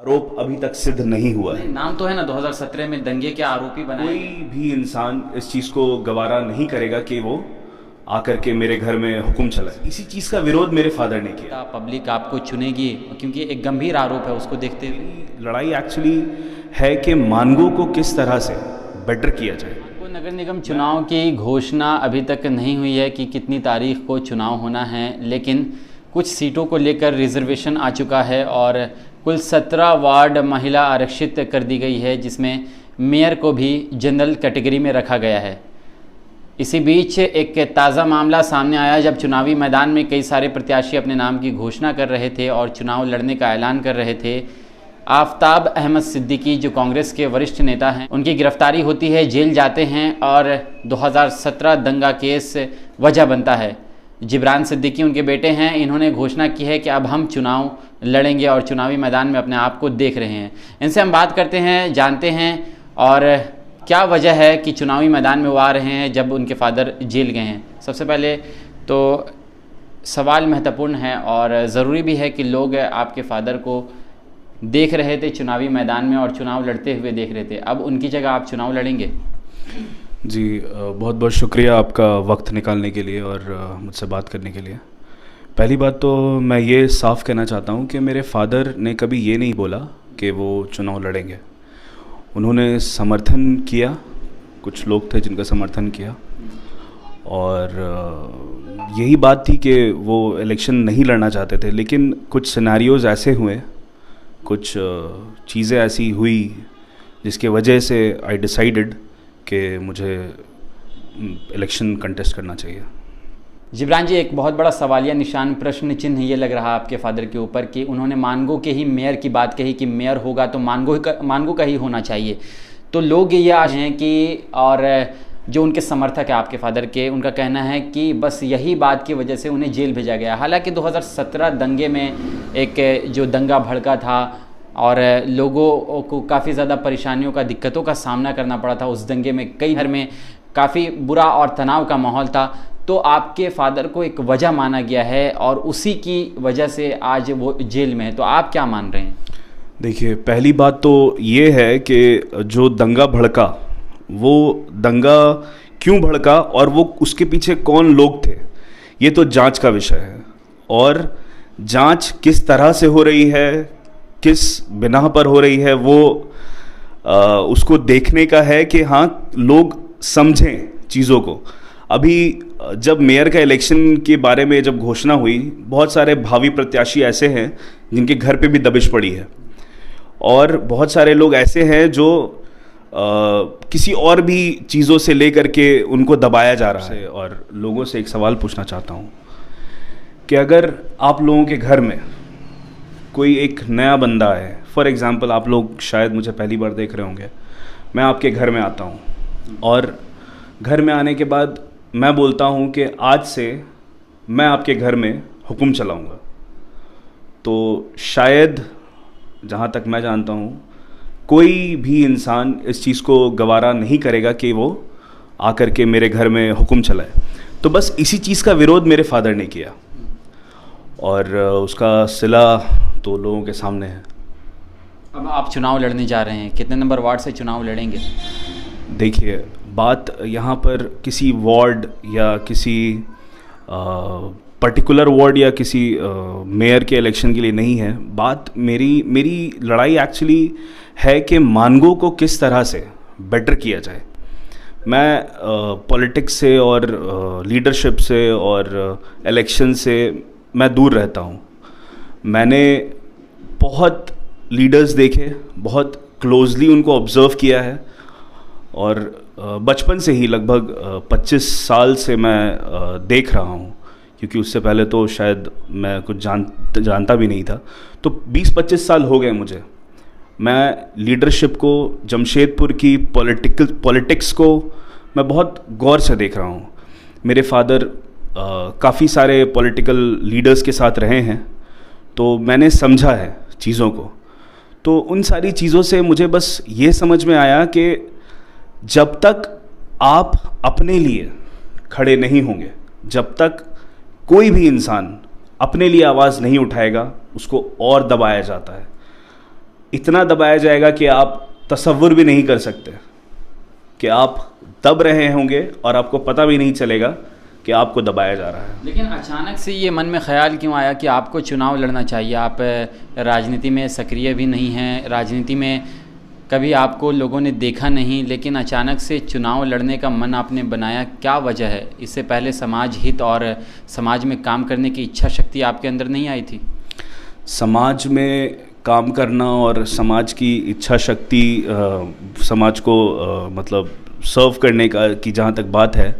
आरोप अभी तक सिद्ध नहीं हुआ है। नाम तो है ना 2017 में दंगे के आरोपी बनाए। कोई भी इंसान इस चीज को गवारा नहीं करेगा कि वो आकर के मेरे घर में हुक्म चलाए। इसी चीज का विरोध मेरे फादर ने किया। पब्लिक आपको चुनेगी क्योंकि एक गंभीर आरोप है, उसको देखते हुए लड़ाई एक्चुअली है कि मानगो को किस तरह से बेटर किया जाए। नगर निगम चुनाव की घोषणा अभी तक नहीं हुई है कि कितनी तारीख को चुनाव होना है, लेकिन कुछ सीटों को लेकर रिजर्वेशन आ चुका है और कुल 17 वार्ड महिला आरक्षित कर दी गई है, जिसमें मेयर को भी जनरल कैटेगरी में रखा गया है। इसी बीच एक ताज़ा मामला सामने आया जब चुनावी मैदान में कई सारे प्रत्याशी अपने नाम की घोषणा कर रहे थे और चुनाव लड़ने का ऐलान कर रहे थे। आफ्ताब अहमद सिद्दीकी जो कांग्रेस के वरिष्ठ नेता हैं, उनकी गिरफ्तारी होती है, जेल जाते हैं और 2017 दंगा केस वजह बनता है। जिब्रान सिद्दीकी उनके बेटे हैं, इन्होंने घोषणा की है कि अब हम चुनाव लड़ेंगे और चुनावी मैदान में अपने आप को देख रहे हैं। इनसे हम बात करते हैं, जानते हैं और क्या वजह है कि चुनावी मैदान में वो आ रहे हैं जब उनके फादर जेल गए हैं। सबसे पहले तो सवाल महत्वपूर्ण है और ज़रूरी भी है कि लोग आपके फादर को देख रहे थे चुनावी मैदान में और चुनाव लड़ते हुए देख रहे थे, अब उनकी जगह आप चुनाव लड़ेंगे। जी बहुत बहुत शुक्रिया आपका वक्त निकालने के लिए और मुझसे बात करने के लिए। पहली बात तो मैं ये साफ कहना चाहता हूँ कि मेरे फादर ने कभी ये नहीं बोला कि वो चुनाव लड़ेंगे। उन्होंने समर्थन किया, कुछ लोग थे जिनका समर्थन किया और यही बात थी कि वो इलेक्शन नहीं लड़ना चाहते थे, लेकिन कुछ सिनेरियोज़ ऐसे हुए, कुछ चीज़ें ऐसी हुई जिसके वजह से आई डिसाइडेड कि मुझे इलेक्शन कंटेस्ट करना चाहिए। जिब्रान जी, एक बहुत बड़ा सवालिया निशान, प्रश्न चिन्ह ये लग रहा आपके फादर के ऊपर कि उन्होंने मानगो के ही मेयर की बात कही कि मेयर होगा तो मानगो का ही होना चाहिए। तो लोग ये आश हैं कि, और जो उनके समर्थक है आपके फादर के, उनका कहना है कि बस यही बात की वजह से उन्हें जेल भेजा गया। हालांकि 2017 दंगे में एक जो दंगा भड़का था और लोगों को काफ़ी ज़्यादा परेशानियों का, दिक्कतों का सामना करना पड़ा था। उस दंगे में कई घर में काफ़ी बुरा और तनाव का माहौल था, तो आपके फादर को एक वजह माना गया है और उसी की वजह से आज वो जेल में है। तो आप क्या मान रहे हैं? देखिए, पहली बात तो ये है कि जो दंगा भड़का, वो दंगा क्यों भड़का और वो उसके पीछे कौन लोग थे, ये तो जांच का विषय है। और जांच किस तरह से हो रही है, किस बिना पर हो रही है, वो उसको देखने का है कि हाँ लोग समझें चीज़ों को। अभी जब मेयर का इलेक्शन के बारे में जब घोषणा हुई, बहुत सारे भावी प्रत्याशी ऐसे हैं जिनके घर पे भी दबिश पड़ी है और बहुत सारे लोग ऐसे हैं जो किसी और भी चीज़ों से लेकर के उनको दबाया जा रहा है। और लोगों से एक सवाल पूछना चाहता हूँ कि अगर आप लोगों के घर में कोई एक नया बंदा है, फॉर एग्ज़ाम्पल आप लोग शायद मुझे पहली बार देख रहे होंगे, मैं आपके घर में आता हूँ और घर में आने के बाद मैं बोलता हूँ कि आज से मैं आपके घर में हुक्म चलाऊँगा, तो शायद जहाँ तक मैं जानता हूँ कोई भी इंसान इस चीज़ को गवारा नहीं करेगा कि वो आकर के मेरे घर में हुक्म चलाए। तो बस इसी चीज़ का विरोध मेरे फादर ने किया और उसका सिला तो लोगों के सामने है। अब आप चुनाव लड़ने जा रहे हैं, कितने नंबर वार्ड से चुनाव लड़ेंगे? देखिए, बात यहाँ पर किसी वार्ड या किसी पर्टिकुलर वार्ड या किसी मेयर के इलेक्शन के लिए नहीं है। बात मेरी लड़ाई एक्चुअली है कि मानगो को किस तरह से बेटर किया जाए। मैं पॉलिटिक्स से और लीडरशिप से और इलेक्शन से मैं दूर रहता हूँ। मैंने बहुत लीडर्स देखे, बहुत क्लोजली उनको ऑब्ज़र्व किया है और बचपन से ही लगभग 25 साल से मैं देख रहा हूँ, क्योंकि उससे पहले तो शायद मैं कुछ जानता भी नहीं था। तो 20-25 साल हो गए मुझे। मैं लीडरशिप को, जमशेदपुर की पॉलिटिक्स को मैं बहुत गौर से देख रहा हूँ। मेरे फादर काफ़ी सारे पॉलिटिकल लीडर्स के साथ रहे हैं, तो मैंने समझा है चीज़ों को। तो उन सारी चीज़ों से मुझे बस ये समझ में आया कि जब तक आप अपने लिए खड़े नहीं होंगे, जब तक कोई भी इंसान अपने लिए आवाज़ नहीं उठाएगा, उसको और दबाया जाता है। इतना दबाया जाएगा कि आप तसव्वुर भी नहीं कर सकते, कि आप दब रहे होंगे और आपको पता भी नहीं चलेगा कि आपको दबाया जा रहा है। लेकिन अचानक से ये मन में ख्याल क्यों आया कि आपको चुनाव लड़ना चाहिए? आप राजनीति में सक्रिय भी नहीं हैं, राजनीति में कभी आपको लोगों ने देखा नहीं, लेकिन अचानक से चुनाव लड़ने का मन आपने बनाया, क्या वजह है? इससे पहले समाज हित और समाज में काम करने की इच्छा शक्ति आपके अंदर नहीं आई थी? समाज में काम करना और समाज की इच्छा शक्ति, समाज को मतलब सर्व करने की जहाँ तक बात है,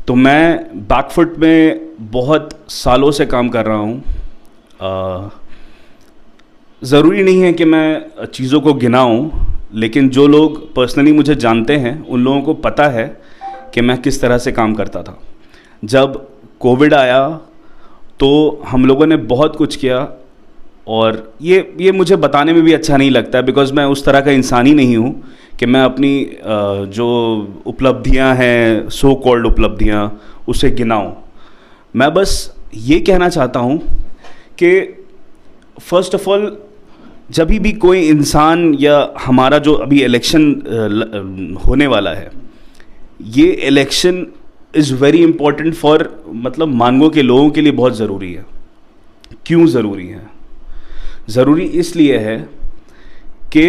तो मैं बैकफुट में बहुत सालों से काम कर रहा हूँ। ज़रूरी नहीं है कि मैं चीज़ों को गिनाऊँ, लेकिन जो लोग पर्सनली मुझे जानते हैं उन लोगों को पता है कि मैं किस तरह से काम करता था। जब कोविड आया तो हम लोगों ने बहुत कुछ किया, और ये मुझे बताने में भी अच्छा नहीं लगता, बिकॉज़ मैं उस तरह का इंसान ही नहीं हूँ कि मैं अपनी जो उपलब्धियाँ हैं, सो कॉल्ड उपलब्धियाँ, उसे गिनाऊँ। मैं बस ये कहना चाहता हूँ कि फ़र्स्ट ऑफ ऑल, जब भी कोई इंसान या हमारा जो अभी इलेक्शन होने वाला है, ये election is very important for, मतलब मानगो के लोगों के लिए बहुत ज़रूरी है। क्यों ज़रूरी है? ज़रूरी इसलिए है कि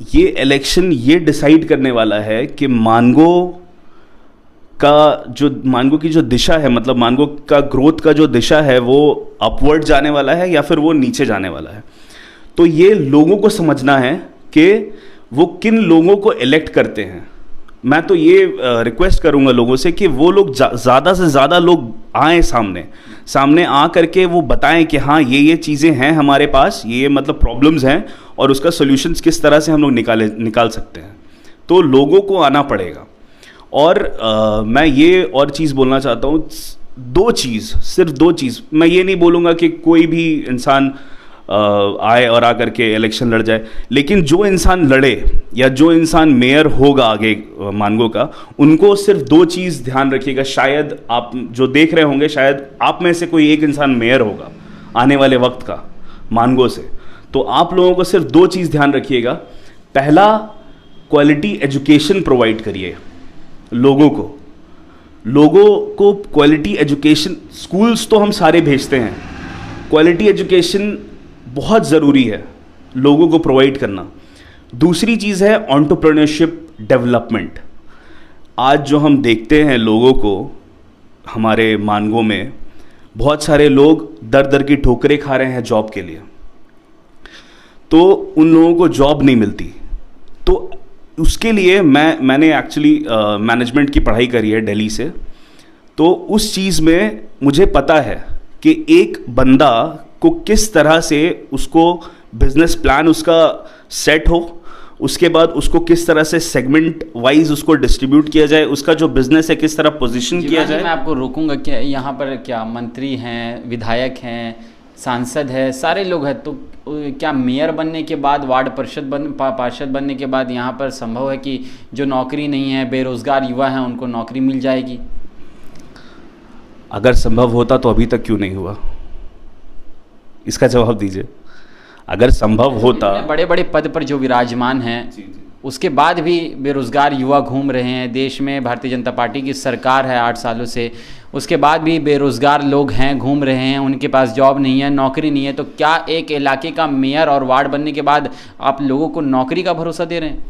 ये इलेक्शन ये डिसाइड करने वाला है कि मानगो की जो दिशा है, मतलब मानगो का ग्रोथ का जो दिशा है, वो अपवर्ड जाने वाला है या फिर वो नीचे जाने वाला है। तो ये लोगों को समझना है कि वो किन लोगों को इलेक्ट करते हैं। मैं तो ये रिक्वेस्ट करूंगा लोगों से कि वो लोग ज़्यादा से ज़्यादा लोग आएँ सामने आ करके वो बताएं कि हाँ, ये चीज़ें हैं हमारे पास, ये मतलब प्रॉब्लम्स हैं और उसका सोल्यूशंस किस तरह से हम लोग निकाल सकते हैं। तो लोगों को आना पड़ेगा। और मैं ये और चीज़ बोलना चाहता हूँ, सिर्फ दो चीज़। मैं ये नहीं बोलूँगा कि कोई भी इंसान आए और आकर के इलेक्शन लड़ जाए, लेकिन जो इंसान लड़े या जो इंसान मेयर होगा आगे मानगो का, उनको सिर्फ दो चीज़ ध्यान रखिएगा। शायद आप जो देख रहे होंगे, शायद आप में से कोई एक इंसान मेयर होगा आने वाले वक्त का मानगो से। तो आप लोगों को सिर्फ दो चीज़ ध्यान रखिएगा। पहला, क्वालिटी एजुकेशन प्रोवाइड करिए लोगों को क्वालिटी एजुकेशन। स्कूल्स तो हम सारे भेजते हैं, क्वालिटी एजुकेशन बहुत ज़रूरी है लोगों को प्रोवाइड करना। दूसरी चीज़ है एंटरप्रेन्योरशिप डेवलपमेंट। आज जो हम देखते हैं लोगों को, हमारे मानगो में बहुत सारे लोग दर की ठोकरें खा रहे हैं जॉब के लिए, तो उन लोगों को जॉब नहीं मिलती। तो उसके लिए मैंने एक्चुअली मैनेजमेंट की पढ़ाई करी है दिल्ली से। तो उस चीज़ में मुझे पता है कि एक बंदा को किस तरह से उसको बिजनेस प्लान उसका सेट हो, उसके बाद उसको किस तरह से सेगमेंट वाइज उसको डिस्ट्रीब्यूट किया जाए, उसका जो बिजनेस है किस तरह पोजीशन किया जाए। मैं आपको रोकूंगा कि यहाँ पर क्या मंत्री हैं, विधायक हैं, सांसद है, सारे लोग हैं, तो क्या मेयर बनने के बाद, वार्ड पार्षद बनने के बाद यहाँ पर संभव है कि जो नौकरी नहीं है, बेरोजगार युवा हैं, उनको नौकरी मिल जाएगी? अगर संभव होता तो अभी तक क्यों नहीं हुआ, इसका जवाब दीजिए। अगर संभव होता, बड़े बड़े पद पर जो विराजमान हैं, उसके बाद भी बेरोजगार युवा घूम रहे हैं देश में। भारतीय जनता पार्टी की सरकार है 8 सालों से, उसके बाद भी बेरोजगार लोग हैं, घूम रहे हैं, उनके पास जॉब नहीं है, नौकरी नहीं है। तो क्या एक इलाके का मेयर और वार्ड बनने के बाद आप लोगों को नौकरी का भरोसा दे रहे हैं?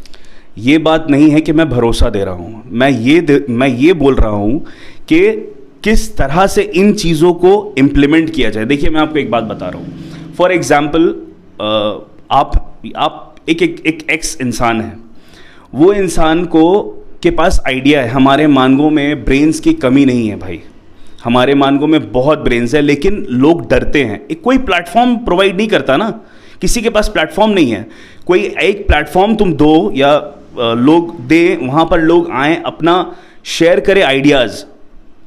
ये बात नहीं है कि मैं भरोसा दे रहा हूँ, मैं ये बोल रहा हूँ कि किस तरह से इन चीज़ों को इम्प्लीमेंट किया जाए। देखिए, मैं आपको एक बात बता रहा हूँ। फॉर एग्जाम्पल, आप एक एक्स इंसान है, वो इंसान के पास आइडिया है। हमारे मानगो में ब्रेन्स की कमी नहीं है भाई, हमारे मानगो में बहुत ब्रेन्स है, लेकिन लोग डरते हैं। कोई प्लेटफॉर्म प्रोवाइड नहीं करता ना, किसी के पास प्लेटफॉर्म नहीं है। कोई एक प्लेटफॉर्म तुम दो या लोग दे, वहाँ पर लोग आएँ, अपना शेयर करें आइडियाज़।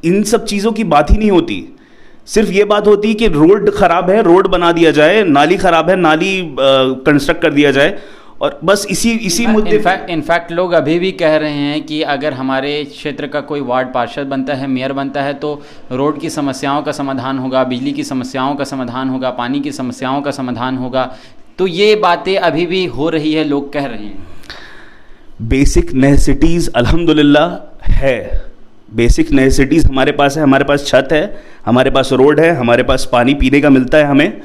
इन सब चीज़ों की बात ही नहीं होती। सिर्फ ये बात होती है कि रोड ख़राब है, रोड बना दिया जाए, नाली ख़राब है, नाली कंस्ट्रक्ट कर दिया जाए, और बस इसी मुद्दे। इनफैक्ट लोग अभी भी कह रहे हैं कि अगर हमारे क्षेत्र का कोई वार्ड पार्षद बनता है, मेयर बनता है, तो रोड की समस्याओं का समाधान होगा, बिजली की समस्याओं का समाधान होगा, पानी की समस्याओं का समाधान होगा। तो ये बातें अभी भी हो रही है, लोग कह रहे हैं। बेसिक नेसेसिटीज़ अल्हम्दुलिल्लाह है, बेसिक नेसेसिटीज़ हमारे पास है, हमारे पास छत है, हमारे पास रोड है, हमारे पास पानी पीने का मिलता है हमें,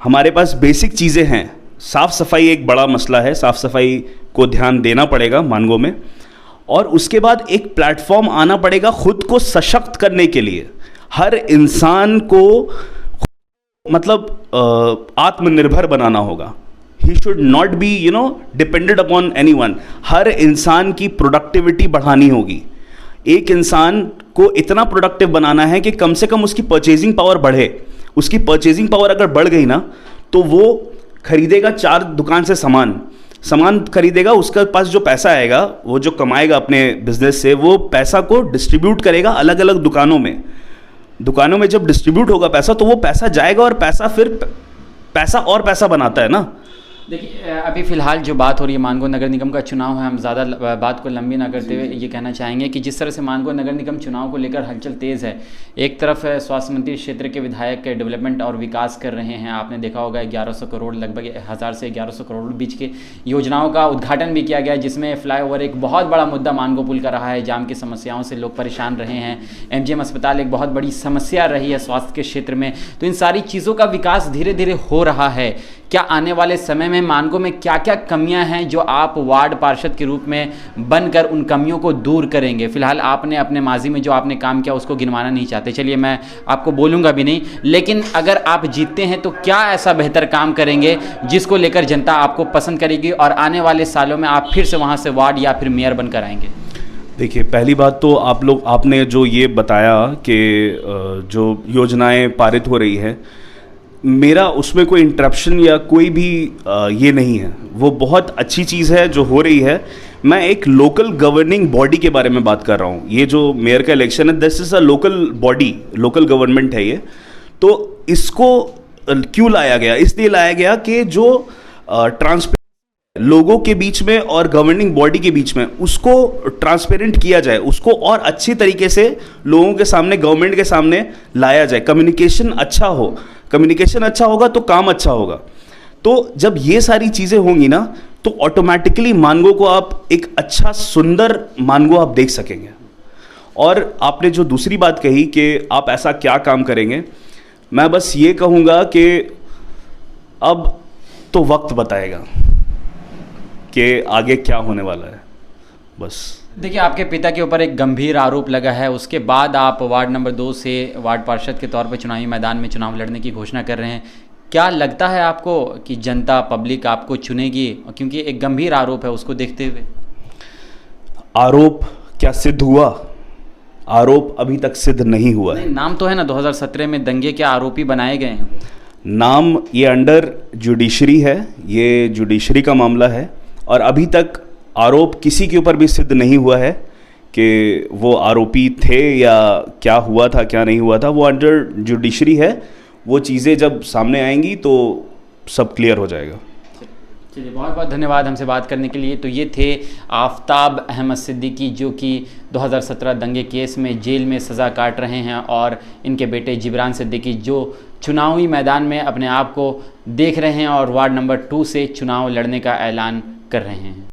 हमारे पास बेसिक चीज़ें हैं। साफ़ सफाई एक बड़ा मसला है, साफ़ सफाई को ध्यान देना पड़ेगा मानगो में। और उसके बाद एक प्लेटफॉर्म आना पड़ेगा खुद को सशक्त करने के लिए। हर इंसान को मतलब आत्मनिर्भर बनाना होगा। He should not be dependent upon anyone. हर इंसान की प्रोडक्टिविटी बढ़ानी होगी। एक इंसान को इतना प्रोडक्टिव बनाना है कि कम से कम उसकी परचेजिंग पावर बढ़े। उसकी परचेजिंग पावर अगर बढ़ गई ना तो वो खरीदेगा 4 दुकान से सामान खरीदेगा, उसके पास जो पैसा आएगा, वो जो कमाएगा अपने बिजनेस से, वो पैसा को डिस्ट्रीब्यूट करेगा अलग अलग दुकानों में जब डिस्ट्रीब्यूट होगा पैसा, तो वो पैसा जाएगा और पैसा और पैसा बनाता है ना। देखिए, अभी फ़िलहाल जो बात हो रही है मानगो नगर निगम का चुनाव है, हम ज़्यादा बात को लंबी ना करते हुए ये कहना चाहेंगे कि जिस तरह से मानगो नगर निगम चुनाव को लेकर हलचल तेज़ है। एक तरफ स्वास्थ्य मंत्री क्षेत्र के विधायक डेवलपमेंट और विकास कर रहे हैं। आपने देखा होगा 1100 करोड़, लगभग 1000 से 1100 करोड़ बीच के योजनाओं का उद्घाटन भी किया गया, जिसमें फ्लाईओवर एक बहुत बड़ा मुद्दा मानगो पुल का रहा है। जाम की समस्याओं से लोग परेशान रहे हैं। MGM अस्पताल एक बहुत बड़ी समस्या रही है स्वास्थ्य के क्षेत्र में। तो इन सारी चीज़ों का विकास धीरे धीरे हो रहा है। क्या आने वाले समय में मानगो में क्या क्या कमियां हैं जो आप वार्ड पार्षद के रूप में बनकर उन कमियों को दूर करेंगे? फिलहाल आपने अपने माजी में जो आपने काम किया उसको गिनवाना नहीं चाहते, चलिए मैं आपको बोलूँगा भी नहीं, लेकिन अगर आप जीतते हैं तो क्या ऐसा बेहतर काम करेंगे जिसको लेकर जनता आपको पसंद करेगी और आने वाले सालों में आप फिर से वहाँ से वार्ड या फिर मेयर बनकर आएंगे? देखिए, पहली बात तो आपने जो ये बताया कि जो योजनाएं पारित हो रही है, मेरा उसमें कोई इंटरप्शन या कोई भी ये नहीं है। वो बहुत अच्छी चीज़ है जो हो रही है। मैं एक लोकल गवर्निंग बॉडी के बारे में बात कर रहा हूँ। ये जो मेयर का इलेक्शन है, this is a local body, local government है ये। तो इसको क्यों लाया गया? इसलिए लाया गया कि जो ट्रांसपेरेंट लोगों के बीच में और गवर्निंग बॉडी के बीच में, उसको ट्रांसपेरेंट किया जाए, उसको और अच्छी तरीके से लोगों के सामने, गवर्नमेंट के सामने लाया जाए। कम्युनिकेशन अच्छा हो, कम्युनिकेशन अच्छा होगा तो काम अच्छा होगा। तो जब ये सारी चीज़ें होंगी ना तो ऑटोमेटिकली मानगो को आप एक अच्छा सुंदर मानगो आप देख सकेंगे। और आपने जो दूसरी बात कही कि आप ऐसा क्या काम करेंगे, मैं बस ये कहूँगा कि अब तो वक्त बताएगा कि आगे क्या होने वाला है। बस देखिए, आपके पिता के ऊपर एक गंभीर आरोप लगा है, उसके बाद आप वार्ड नंबर 2 से वार्ड पार्षद के तौर पर चुनावी मैदान में चुनाव लड़ने की घोषणा कर रहे हैं। क्या लगता है आपको कि जनता, पब्लिक आपको चुनेगी? क्योंकि एक गंभीर आरोप है, उसको देखते हुए। आरोप क्या सिद्ध हुआ? आरोप अभी तक सिद्ध नहीं हुआ है। नाम तो है ना, 2017 में दंगे के आरोपी बनाए गए हैं। नाम ये अंडर जुडिशरी है, ये जुडिशरी का मामला है और अभी तक आरोप किसी के ऊपर भी सिद्ध नहीं हुआ है कि वो आरोपी थे या क्या हुआ था, क्या नहीं हुआ था। वो अंडर जुडिशरी है। वो चीज़ें जब सामने आएंगी तो सब क्लियर हो जाएगा। चलिए, बहुत बहुत धन्यवाद हमसे बात करने के लिए। तो ये थे आफ्ताब अहमद सिद्दीकी, जो कि 2017 दंगे केस में जेल में सज़ा काट रहे हैं, और इनके बेटे जिब्रान सिद्दीकी जो चुनावी मैदान में अपने आप को देख रहे हैं और वार्ड नंबर 2 से चुनाव लड़ने का ऐलान कर रहे हैं।